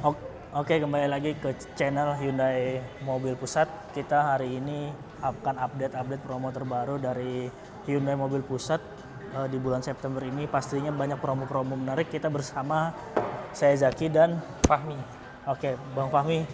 O- Oke, kembali lagi ke channel Hyundai Mobil Pusat. Kita hari ini akan update promo terbaru dari Hyundai Mobil Pusat di bulan September ini. Pastinya banyak promo-promo menarik. Kita bersama saya Zaki dan Fahmi. oke, Bang Fahmi,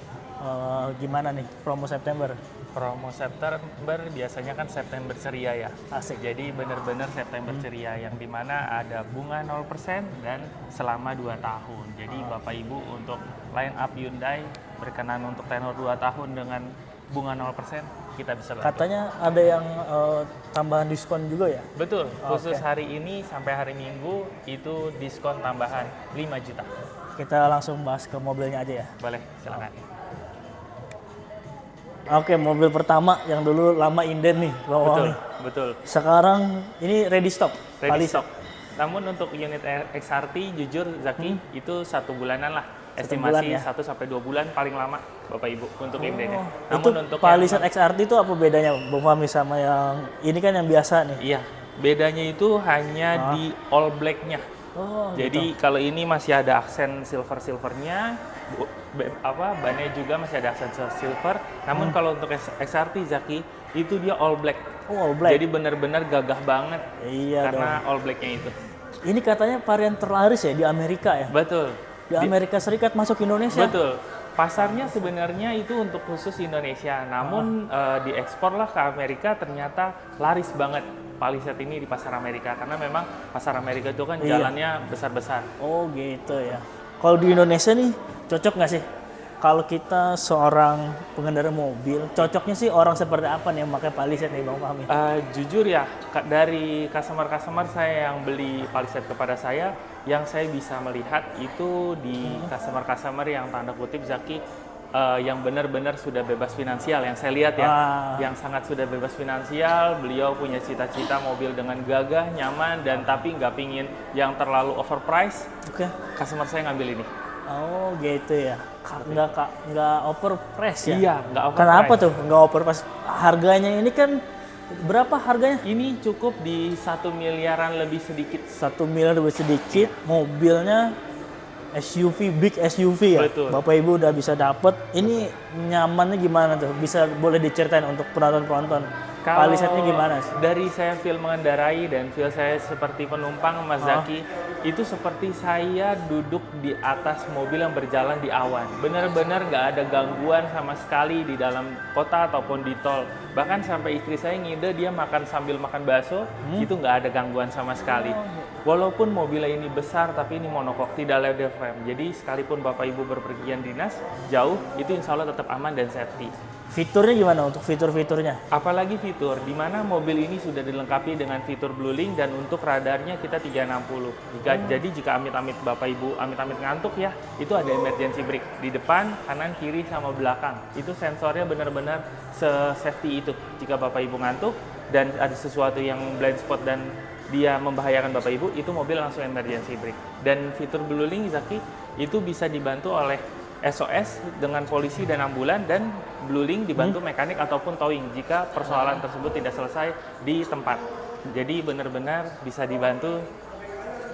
gimana nih promo September? Promo September biasanya kan September ceria ya. Asik. Jadi benar-benar September ceria yang dimana ada bunga 0% dan selama 2 tahun. Jadi Bapak Ibu untuk line up Hyundai berkenan untuk tenor 2 tahun dengan bunga 0%, kita bisa bantu. Katanya ada yang tambahan diskon juga ya? Betul, khusus Oke. hari ini sampai hari Minggu itu diskon tambahan 5 juta. Kita langsung bahas ke mobilnya aja ya. Boleh, silakan. Oke, mobil pertama yang dulu lama inden nih, Bang Betul, Fahmi. betul. Sekarang ini ready stock. Ready Palisade. stock. Namun untuk unit XRT jujur Zaki itu 1 bulanan lah. bulan Estimasi ya? 1 sampai 2 bulan paling lama Bapak Ibu untuk indennya. Itu Namun untuk Palisade XRT itu apa bedanya, Bang Fahmi, sama yang ini kan yang biasa nih? iya, bedanya itu hanya di all black-nya. Oh, Jadi kalau ini masih ada aksen silvernya, bannya juga masih ada aksen silver. Namun kalau untuk XRT Zaki itu dia all black. Oh, all black. Jadi benar-benar gagah banget Iya karena all black-nya itu. Ini katanya varian terlaris ya di Amerika ya? Betul. Di Amerika Serikat masuk Indonesia? Betul. Pasarnya sebenarnya itu untuk khusus Indonesia, namun diekspor lah ke Amerika, ternyata laris banget Palisade ini di pasar Amerika karena memang pasar Amerika itu kan jalannya besar-besar. Oh gitu ya. Kalau di Indonesia nih cocok nggak sih? Kalau kita seorang pengendara mobil, cocoknya sih orang seperti apa nih yang pakai Palisade nih, Bang Fahmi? Jujur ya, dari customer saya yang beli Palisade kepada saya, yang saya bisa melihat itu di customer yang tanda kutip Zaki yang benar-benar sudah bebas finansial yang saya lihat ya, yang sangat sudah bebas finansial. Beliau punya cita-cita mobil dengan gagah, nyaman, dan tapi nggak pingin yang terlalu overpriced. Oke. Customer saya ngambil ini. Oh gitu ya. Nggak overprice ya? Iya, nggak overpriced. Kenapa tuh nggak overprice? Harganya ini kan berapa harganya? Ini cukup di 1 miliaran lebih sedikit. 1 miliar lebih sedikit. Mobilnya SUV, big SUV ya. Betul. Bapak Ibu udah bisa dapet. Ini nyamannya gimana tuh? Bisa boleh diceritain untuk penonton-penonton. Palisade-nya gimana sih? Dari saya feel mengendarai dan feel saya seperti penumpang Mas Zaki, itu seperti saya duduk di atas mobil yang berjalan di awan. Benar-benar nggak ada gangguan sama sekali di dalam kota ataupun di tol. Bahkan sampai istri saya ngide dia makan sambil makan bakso, itu nggak ada gangguan sama sekali. Walaupun mobilnya ini besar tapi ini monokok, tidak leather frame. Jadi sekalipun Bapak Ibu berpergian dinas jauh, itu insya Allah tetap aman dan safety. Fiturnya gimana untuk fitur-fiturnya? Apalagi fitur, di mana mobil ini sudah dilengkapi dengan fitur Bluelink dan untuk radarnya kita 360. Jadi jika amit-amit Bapak Ibu amit-amit ngantuk ya, itu ada emergency brake di depan, kanan, kiri, sama belakang. Itu sensornya benar-benar se-safety itu. Jika Bapak Ibu ngantuk dan ada sesuatu yang blind spot dan dia membahayakan Bapak Ibu, itu mobil langsung emergency brake. Dan fitur Bluelink Zaki itu bisa dibantu oleh SOS dengan polisi dan ambulan, dan Bluelink dibantu mekanik ataupun towing jika persoalan tersebut tidak selesai di tempat. Jadi benar-benar bisa dibantu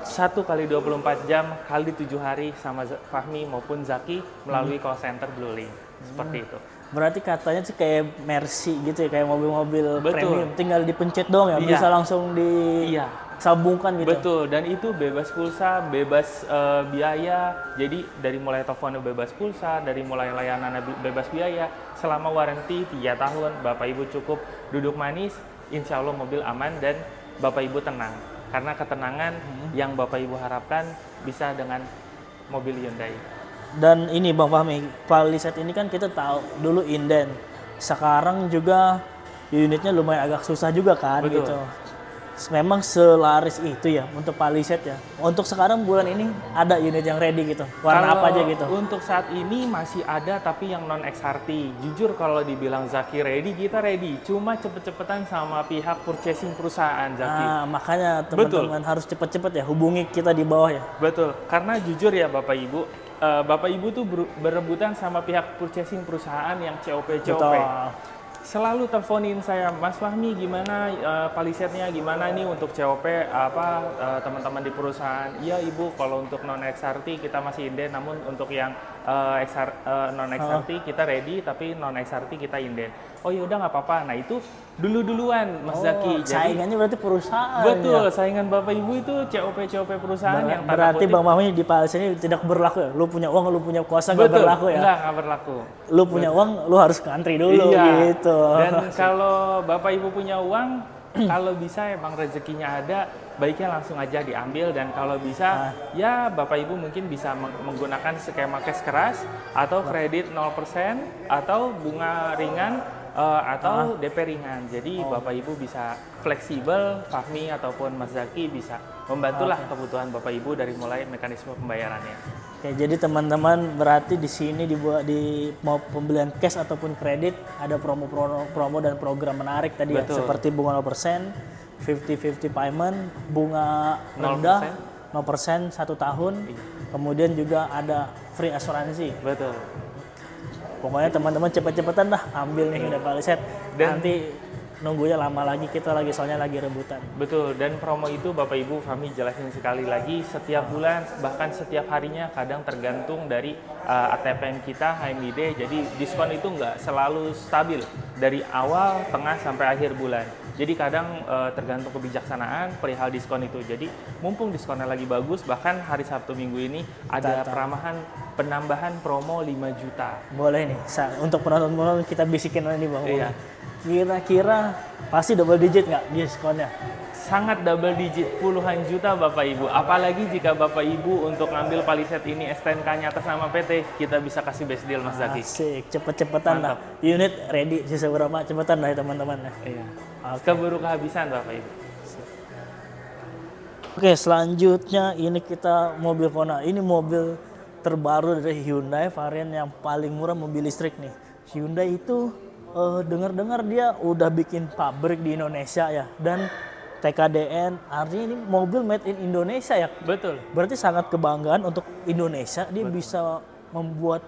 1 kali 24 jam kali 7 hari sama Fahmi maupun Zaki melalui call center Bluelink. Seperti itu. Berarti katanya sih kayak Mercy gitu ya, kayak mobil-mobil Betul. premium, tinggal dipencet doang ya, Iya. bisa langsung disambungkan gitu. Betul, dan itu bebas pulsa, bebas biaya. Jadi dari mulai teleponnya bebas pulsa, dari mulai layanannya bebas biaya, selama waranti 3 tahun, Bapak Ibu cukup duduk manis, insya Allah mobil aman dan Bapak Ibu tenang. Karena ketenangan yang Bapak Ibu harapkan bisa dengan mobil Hyundai. Dan ini Bang Fahmi, Palisade ini kan kita tahu dulu inden, sekarang juga unitnya lumayan agak susah juga kan. Betul. Gitu. Memang selaris itu ya untuk Palisade ya. Untuk sekarang bulan ini ada unit yang ready gitu, warna apa aja gitu? Untuk saat ini masih ada tapi yang non XRT. Jujur kalau dibilang Zaki ready, kita ready. Cuma cepet-cepetan sama pihak purchasing perusahaan Zaki. Nah, makanya teman-teman harus cepet-cepet ya hubungi kita di bawah ya. Betul, karena jujur ya Bapak Ibu tuh berebutan sama pihak purchasing perusahaan yang COP. Betul. Selalu teleponin saya, Mas Fahmi gimana Palisade-nya gimana nih untuk COP teman-teman di perusahaan. Iya Ibu, kalau untuk non XRT kita masih inden, namun untuk yang non XRT kita ready, tapi non XRT kita inden. Oh ya udah nggak apa-apa. Nah itu duluan Mas Zaki. Saingannya berarti perusahaan. Betul, ya? saingan Bapak Ibu itu COP perusahaan yang tanda berarti kutip, Bang Fahmi di Palisade ini tidak berlaku ya? Lu punya uang, lu punya kuasa nggak berlaku ya? Nggak berlaku. Lu punya uang, lu harus ngantri dulu gitu. Dan kalau Bapak Ibu punya uang, kalau bisa emang rezekinya ada, baiknya langsung aja diambil. Dan kalau bisa, ya Bapak Ibu mungkin bisa menggunakan skema cash keras, atau kredit 0%, atau bunga ringan, atau DP ringan. Jadi Bapak Ibu bisa fleksibel, Fahmi ataupun Mas Zaki bisa membantulah kebutuhan Bapak Ibu dari mulai mekanisme pembayarannya. Oke, jadi teman-teman berarti di sini di mau pembelian cash ataupun kredit ada promo dan program menarik tadi ya, seperti bunga 0%, 50-50 payment, bunga rendah 0% 1 tahun, kemudian juga ada free asuransi. Betul. Pokoknya teman-teman cepet-cepetan dah ambil nih Hyundai Palisade. Nanti nunggunya lama lagi, kita soalnya lagi rebutan. Betul, dan promo itu Bapak Ibu Fahmi jelasin sekali lagi, setiap bulan bahkan setiap harinya, kadang tergantung dari ATPN kita HMID. Jadi diskon itu nggak selalu stabil dari awal, tengah sampai akhir bulan. Jadi kadang tergantung kebijaksanaan perihal diskon itu. Jadi mumpung diskonnya lagi bagus, bahkan hari Sabtu Minggu ini ada penambahan promo 5 juta. Boleh nih, untuk penonton kita bisikin ini Bang. Iya. Kira-kira pasti double digit nggak diskonnya? Sangat double digit, puluhan juta Bapak Ibu. Apalagi jika Bapak Ibu untuk ngambil Palisade ini STNK-nya atas nama PT, kita bisa kasih best deal Mas Zaki. Asik, cepet-cepetan dah. Unit ready, sisa berapa? Cepetan dah teman-teman. Iya. Keburu kehabisan Bapak Ibu. Oke, selanjutnya ini kita mobil Kona. Ini mobil terbaru dari Hyundai, varian yang paling murah mobil listrik nih. Hyundai itu dengar-dengar dia udah bikin pabrik di Indonesia ya, dan TKDN, artinya ini mobil made in Indonesia ya. Betul. Berarti sangat kebanggaan untuk Indonesia, dia bisa membuat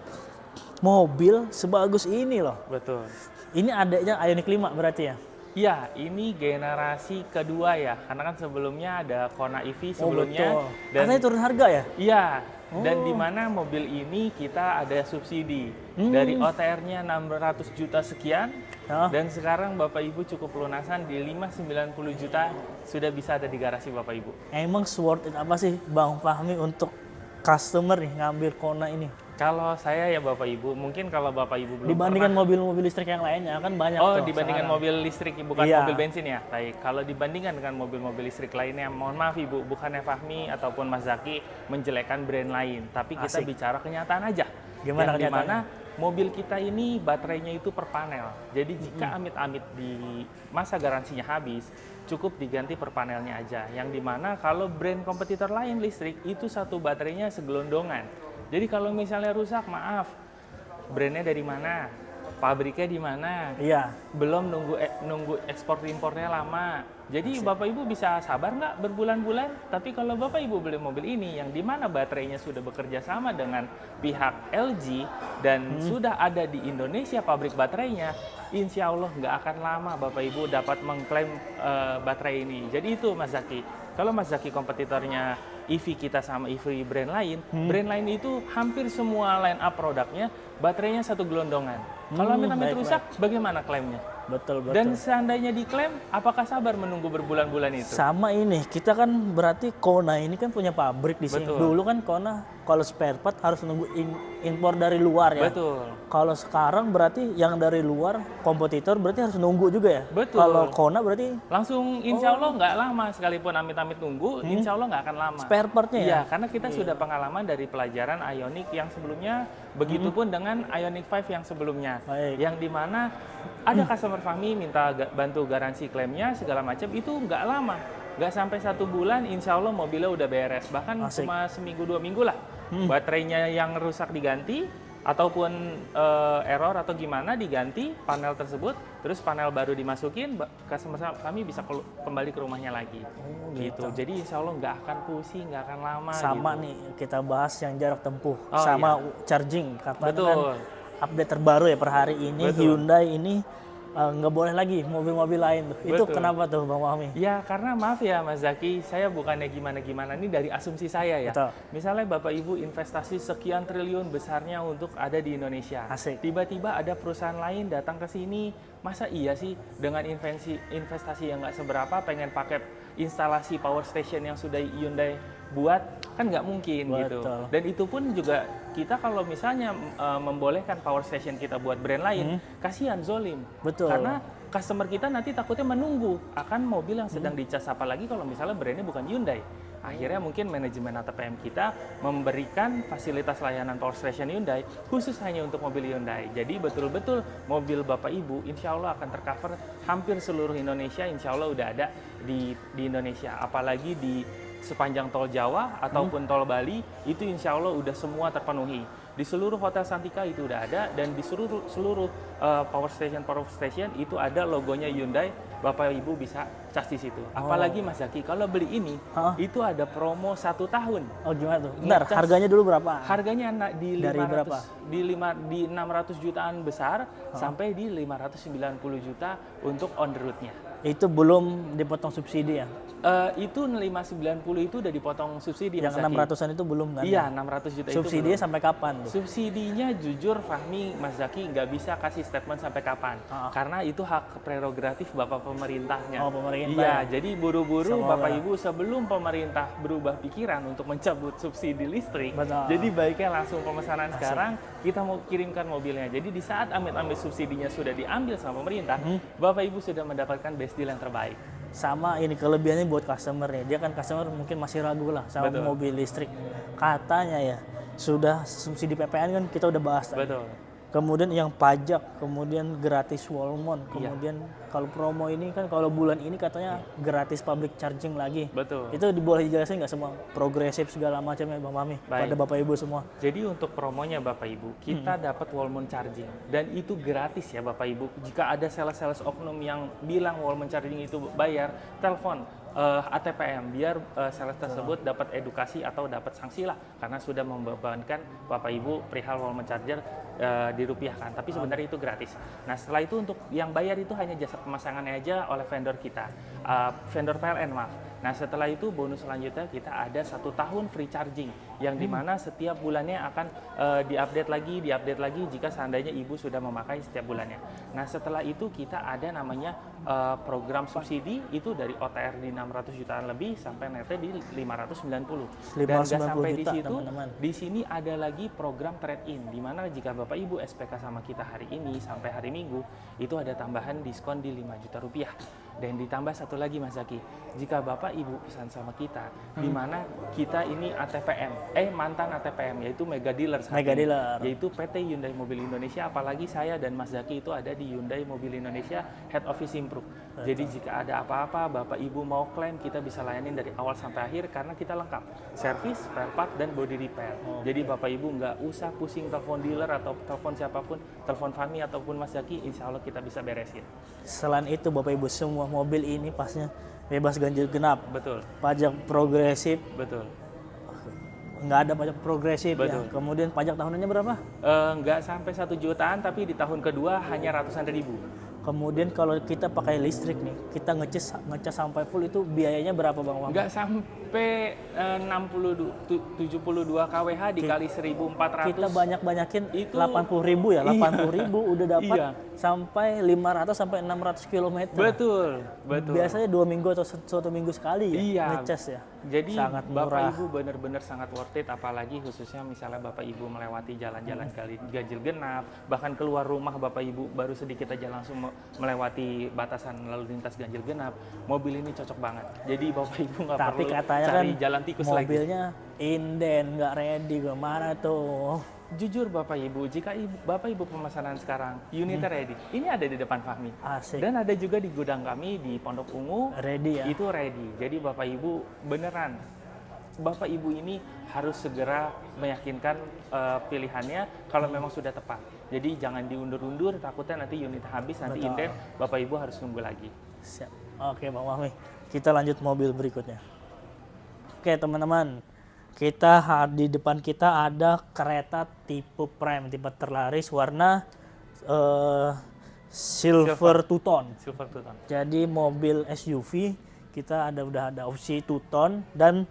mobil sebagus ini loh. Betul. Ini adanya Ioniq 5 berarti ya? Iya, ini generasi kedua ya, karena kan sebelumnya ada Kona EV sebelumnya. Dan katanya turun harga ya? Iya. Dan di mana mobil ini kita ada subsidi dari OTR-nya 600 juta sekian, dan sekarang Bapak Ibu cukup lunasan di 590 juta sudah bisa ada di garasi Bapak Ibu. Emang worth it apa sih Bang Fahmi untuk customer nih ngambil Kona ini? Kalau saya ya Bapak Ibu, mungkin kalau Bapak Ibu belum dibandingkan mobil-mobil listrik yang lainnya kan banyak tuh. Oh, sekarang. dibandingkan mobil listrik bukan mobil bensin ya? Baik, kalau dibandingkan dengan mobil-mobil listrik lainnya, mohon maaf Ibu, bukannya Fahmi ataupun Mas Zaki menjelekkan brand lain, tapi kita bicara kenyataan aja. Gimana kenyataannya? Dimana mobil kita ini baterainya itu per panel. Jadi jika amit-amit di masa garansinya habis, cukup diganti per panelnya aja. Yang dimana kalau brand kompetitor lain listrik itu satu baterainya segelondongan. Jadi kalau misalnya rusak, maaf, brandnya dari mana, pabriknya di mana, belum nunggu ekspor impornya lama. Jadi Bapak Ibu bisa sabar nggak berbulan-bulan? Tapi kalau Bapak Ibu beli mobil ini yang di mana baterainya sudah bekerja sama dengan pihak LG dan sudah ada di Indonesia pabrik baterainya, insya Allah nggak akan lama Bapak Ibu dapat mengklaim baterai ini. Jadi itu Mas Zaki. Kalau Mas Zaki kompetitornya EV kita sama EV brand lain itu hampir semua line up produknya baterainya satu gelondongan. Kalau amit-amit rusak, bagaimana klaimnya? Betul. Dan seandainya diklaim, apakah sabar menunggu berbulan-bulan itu? Sama ini, kita kan berarti Kona ini kan punya pabrik di sini. Dulu kan Kona kalau spare part harus nunggu impor dari luar ya. Betul. Kalau sekarang berarti yang dari luar kompetitor berarti harus nunggu juga ya. Betul. Kalau Kona berarti langsung insya Allah nggak lama, sekalipun amit-amit nunggu, insya Allah nggak akan lama. Spare partnya ya? Iya, karena kita sudah pengalaman dari pelajaran Ioniq yang sebelumnya, begitupun dengan Ioniq 5 yang sebelumnya. Baik. Yang dimana ada customer Fahmi minta bantu garansi klaimnya segala macam, itu nggak lama, nggak sampai 1 bulan, insya Allah mobilnya udah beres. Bahkan cuma seminggu 2 minggu lah, baterainya yang rusak diganti ataupun error atau gimana diganti panel tersebut, terus panel baru dimasukin, customer kami bisa kembali ke rumahnya lagi. Gitu. Jadi insya Allah nggak akan pusing, nggak akan lama. Sama gitu. nih kita bahas yang jarak tempuh, sama charging. Karena betul. kan update terbaru ya per hari ini. Betul. Hyundai ini nggak boleh lagi mobil-mobil lain tuh. Itu Betul. kenapa tuh Bang Fahmi? Ya karena maaf ya Mas Zaki, saya bukannya gimana-gimana, ini dari asumsi saya ya. Betul. Misalnya Bapak Ibu investasi sekian triliun besarnya untuk ada di Indonesia. Asik. Tiba-tiba ada perusahaan lain datang ke sini, masa iya sih dengan investasi yang nggak seberapa pengen pakai instalasi power station yang sudah Hyundai buat, kan nggak mungkin gitu. Betul. Dan itu pun juga kita kalau misalnya membolehkan power station kita buat brand lain, kasihan zolim. Betul. Karena customer kita nanti takutnya menunggu akan mobil yang sedang dicas, apalagi kalau misalnya brandnya bukan Hyundai. Akhirnya mungkin manajemen ATPM kita memberikan fasilitas layanan power station Hyundai khusus hanya untuk mobil Hyundai. Jadi betul-betul mobil Bapak Ibu insya Allah akan tercover hampir seluruh Indonesia, insya Allah udah ada di Indonesia. Apalagi di sepanjang tol Jawa ataupun tol Bali itu insya Allah udah semua terpenuhi. Di seluruh hotel Santika itu udah ada, dan di seluruh power station itu ada logonya Hyundai. Bapak Ibu bisa cas di situ. Apalagi Mas Zaki, kalau beli ini itu ada promo 1 tahun. Oh gimana tuh? Bentar, Ngecas. harganya dulu berapa? Harganya di Dari 500 berapa? di 600 jutaan besar sampai di 590 juta untuk on the road-nya. Itu belum dipotong subsidi ya? Itu 590 itu udah dipotong subsidi Yang Mas Zaki. 600-an itu belum kan? Iya, 600 juta Subsidinya itu sampai kapan tuh? subsidinya jujur Fahmi, Mas Zaki nggak bisa kasih statement sampai kapan. Karena itu hak prerogatif Bapak pemerintahnya. Oh, pemerintah Iya, ya? jadi buru-buru Semoga. Bapak Ibu sebelum pemerintah berubah pikiran untuk mencabut subsidi listrik. Betul. Jadi baiknya langsung pemesanan sekarang, kita mau kirimkan mobilnya. Jadi di saat amit-amit subsidinya sudah diambil sama pemerintah, Bapak Ibu sudah mendapatkan best deal yang terbaik. Sama ini kelebihannya buat customer nih. Dia kan customer mungkin masih ragu lah sama Betul. mobil listrik. Katanya ya, sudah subsidi PPN kan kita udah bahas tadi. Betul. Kemudian yang pajak, kemudian gratis Wallmon, Iya. kemudian kalau promo ini kan kalau bulan ini katanya gratis public charging lagi. Betul. Itu boleh dijelasin nggak semua progresif segala macamnya Bang Mami Baik. pada Bapak Ibu semua? Jadi untuk promonya Bapak Ibu, kita dapat Wallmon charging dan itu gratis ya Bapak Ibu. Jika ada sales-sales oknum yang bilang Wallmon charging itu bayar, telepon ATPM biar sales tersebut dapat edukasi atau dapat sanksi lah karena sudah membebankan Bapak Ibu perihal Wallmon charger dirupiahkan. Tapi sebenarnya itu gratis. Nah setelah itu untuk yang bayar itu hanya jasa pemasangannya aja oleh vendor kita, vendor PLN maaf. Nah setelah itu bonus selanjutnya kita ada 1 tahun free charging yang dimana setiap bulannya akan diupdate lagi jika seandainya ibu sudah memakai setiap bulannya. Nah setelah itu kita ada namanya program subsidi itu dari OTR di 600 jutaan lebih sampai netnya di 590. Dan nggak sampai di juta, situ, teman-teman. di sini ada lagi program trade-in di mana jika Bapak Ibu SPK sama kita hari ini sampai hari Minggu itu ada tambahan diskon di 5 juta rupiah. Dan ditambah satu lagi Mas Zaki, jika Bapak Ibu pesan sama kita, di mana kita ini ATPM, mantan ATPM yaitu Mega Dealer saat Mega ini, Dealer. yaitu PT Hyundai Mobil Indonesia, apalagi saya dan Mas Zaki itu ada di Hyundai Mobil Indonesia Head Office Improve. Jadi jika ada apa-apa Bapak Ibu mau klaim, kita bisa layanin dari awal sampai akhir karena kita lengkap, servis, spare part, dan body repair. Jadi Bapak Ibu nggak usah pusing telepon dealer atau telepon siapapun, telepon Fahmi ataupun Mas Zaki, insya Allah kita bisa beresin. Selain itu Bapak Ibu semua mobil ini pasnya bebas ganjil genap, Betul, pajak progresif, betul. nggak ada pajak progresif ya. Betul. Kemudian pajak tahunannya berapa? Nggak sampai 1 jutaan, tapi di tahun kedua hanya ratusan ribu. Kemudian kalau kita pakai listrik nih, kita ngecas sampai full itu biayanya berapa Bang Wang? Nggak sampai 72 kWh dikali 1.400. Kita banyak-banyakin Itu- 80.000 ya, 80.000 udah dapat Iya. sampai 500 sampai 600 km. Betul, betul. Biasanya 2 minggu atau 1 minggu sekali ya Iya. ngecas ya. Jadi sangat Bapak murah. Ibu benar-benar sangat worth it, apalagi khususnya misalnya Bapak Ibu melewati jalan-jalan ganjil genap, bahkan keluar rumah Bapak Ibu baru sedikit aja langsung melewati batasan lalu lintas ganjil genap, mobil ini cocok banget. Jadi Bapak Ibu nggak Tapi perlu katanya kan cari jalan tikus lagi. mobilnya inden, nggak ready, gimana tuh? Jujur Bapak Ibu, jika Bapak Ibu pemesanan sekarang, unitnya ready. Ini ada di depan Fahmi. Asik. Dan ada juga di gudang kami di Pondok Ungu. Ready ya? Itu ready. Jadi Bapak Ibu beneran, Bapak Ibu ini harus segera meyakinkan pilihannya kalau memang sudah tepat. Jadi jangan diundur-undur, takutnya nanti unit habis, nanti Betul. inden, Bapak Ibu harus nunggu lagi. Siap. Oke Bang Wahmi, kita lanjut mobil berikutnya. Oke teman-teman, di depan kita ada kereta tipe Prime, tipe terlaris warna Silver Two-Tone. Silver Two-Tone. Jadi mobil SUV kita udah ada opsi Two-Tone dan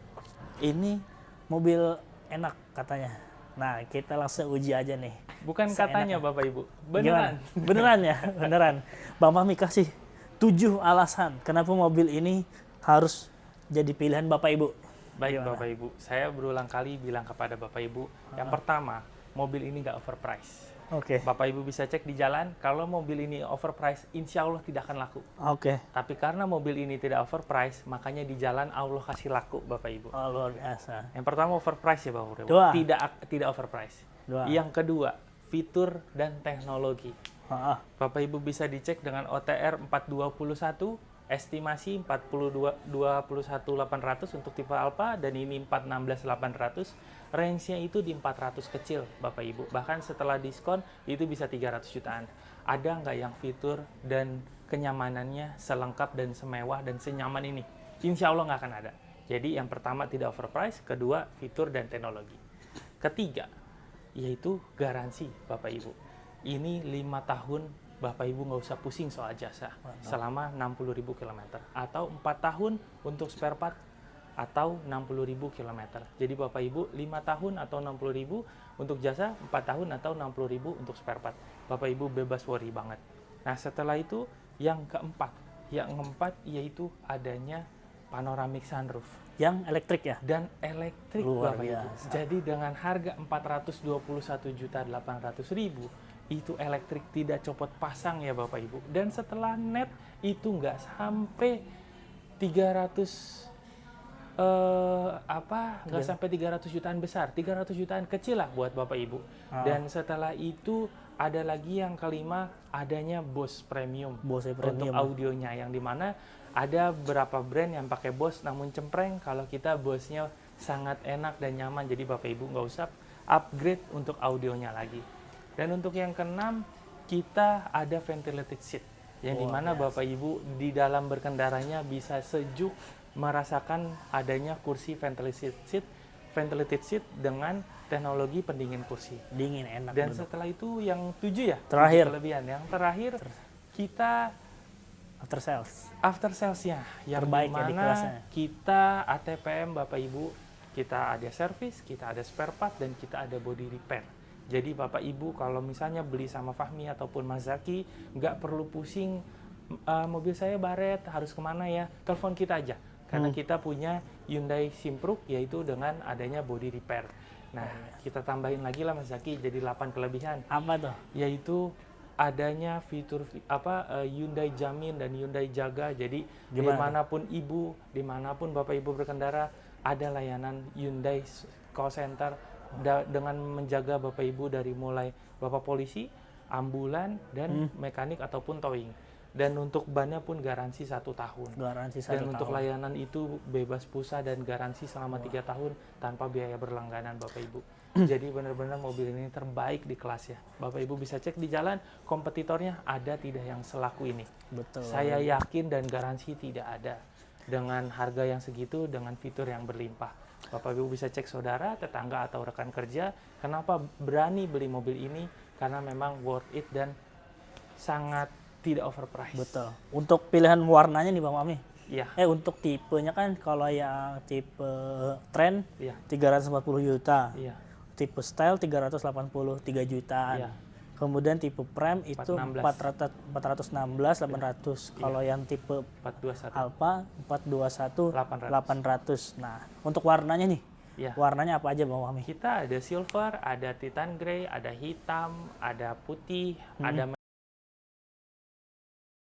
ini mobil enak katanya. Nah, kita langsung uji aja nih. Bukan katanya Bapak Ibu, Gimana? beneran. Beneran ya, beneran. Bang Fahmi kasih 7 alasan kenapa mobil ini harus jadi pilihan Bapak Ibu. Baik Gimana? Bapak Ibu, saya berulang kali bilang kepada Bapak Ibu, yang pertama, mobil ini nggak overprice. Oke. Bapak Ibu bisa cek di jalan, kalau mobil ini overprice, insya Allah tidak akan laku. Oke. Tapi karena mobil ini tidak overprice, makanya di jalan Allah kasih laku Bapak Ibu. Oh, luar biasa. Yang pertama overprice ya Bapak Ibu. Dua. Tidak overprice. Dua. Yang kedua, fitur dan teknologi. Ah, Bapak Ibu bisa dicek dengan OTR 421, estimasi 421.800 untuk tipe Alfa, dan ini 416.800. Range-nya itu di 400 kecil Bapak Ibu. Bahkan setelah diskon itu bisa 300 jutaan. Ada nggak yang fitur dan kenyamanannya selengkap dan semewah dan senyaman ini? Insya Allah nggak akan ada. Jadi yang pertama tidak overprice, kedua fitur dan teknologi. Ketiga, yaitu garansi Bapak Ibu. Ini 5 tahun Bapak Ibu nggak usah pusing soal jasa selama 60.000 km atau 4 tahun untuk spare part atau 60.000 km. Jadi Bapak Ibu 5 tahun atau 60.000 untuk jasa, 4 tahun atau 60.000 untuk spare part. Bapak Ibu bebas worry banget. Nah setelah itu yang keempat yaitu adanya panoramic sunroof. yang elektrik ya? Dan elektrik Luar Bapak Ibu. biasa. Jadi dengan harga 421.800.000 itu elektrik tidak copot pasang ya Bapak Ibu. Dan setelah net itu nggak sampai 300 nggak sampai 300 jutaan besar, 300 jutaan kecil lah buat Bapak Ibu. Dan setelah itu ada lagi yang kelima, adanya Bose Premium. Bose Untuk Premium. audionya, yang dimana ada beberapa brand yang pakai Bose namun cempreng. Kalau kita Bose-nya sangat enak dan nyaman, jadi Bapak Ibu nggak usah upgrade untuk audionya lagi. Dan untuk yang keenam, kita ada ventilated seat, yang dimana Bapak Ibu di dalam berkendaranya bisa sejuk merasakan adanya kursi ventilated seat dengan teknologi pendingin kursi. Dingin, enak. Dan duduk. setelah itu yang 7 ya, Terakhir. 7 kelebihan. Yang terakhir kita After sales. after sales-nya yang Terbaik ya di kelasnya. dimana kita ATPM Bapak Ibu, kita ada service, kita ada spare part, dan kita ada body repair. Jadi Bapak Ibu kalau misalnya beli sama Fahmi ataupun Mas Zaki, nggak perlu pusing, mobil saya baret, harus kemana ya? Telepon kita aja. Karena kita punya Hyundai Simpruk, yaitu dengan adanya body repair. Nah, kita tambahin lagi lah Mas Zaki, jadi 8 kelebihan. Apa tuh? Yaitu adanya fitur Hyundai Jamin dan Hyundai Jaga. Jadi dimanapun Ibu, dimanapun Bapak Ibu berkendara, ada layanan Hyundai call center dengan menjaga Bapak Ibu dari mulai Bapak polisi, ambulan, dan mekanik ataupun towing. Dan untuk bannya pun garansi 1 tahun. Garansi 1 Dan tahun. untuk layanan itu bebas pulsa dan garansi selama 3 tahun tanpa biaya berlangganan Bapak Ibu. Jadi benar-benar mobil ini terbaik di kelas ya. Bapak Ibu bisa cek di jalan, kompetitornya ada tidak yang selaku ini. Betul. Saya yakin dan garansi tidak ada. Dengan harga yang segitu, dengan fitur yang berlimpah. Bapak Ibu bisa cek saudara, tetangga, atau rekan kerja. Kenapa berani beli mobil ini? Karena memang worth it dan sangat tidak overpriced. Betul. Untuk pilihan warnanya nih Bang Fahmi. Iya. Untuk tipenya kan kalau yang tipe trend Iya. 340 juta. Iya. Tipe style 383 jutaan. Iya. Kemudian tipe prem itu 416. 416 800. Kalau yang tipe 421. Alfa 421 800. 800. Nah, untuk warnanya nih. Iya. Warnanya apa aja Bang Fahmi? Kita ada silver, ada titan grey, ada hitam, ada putih, ada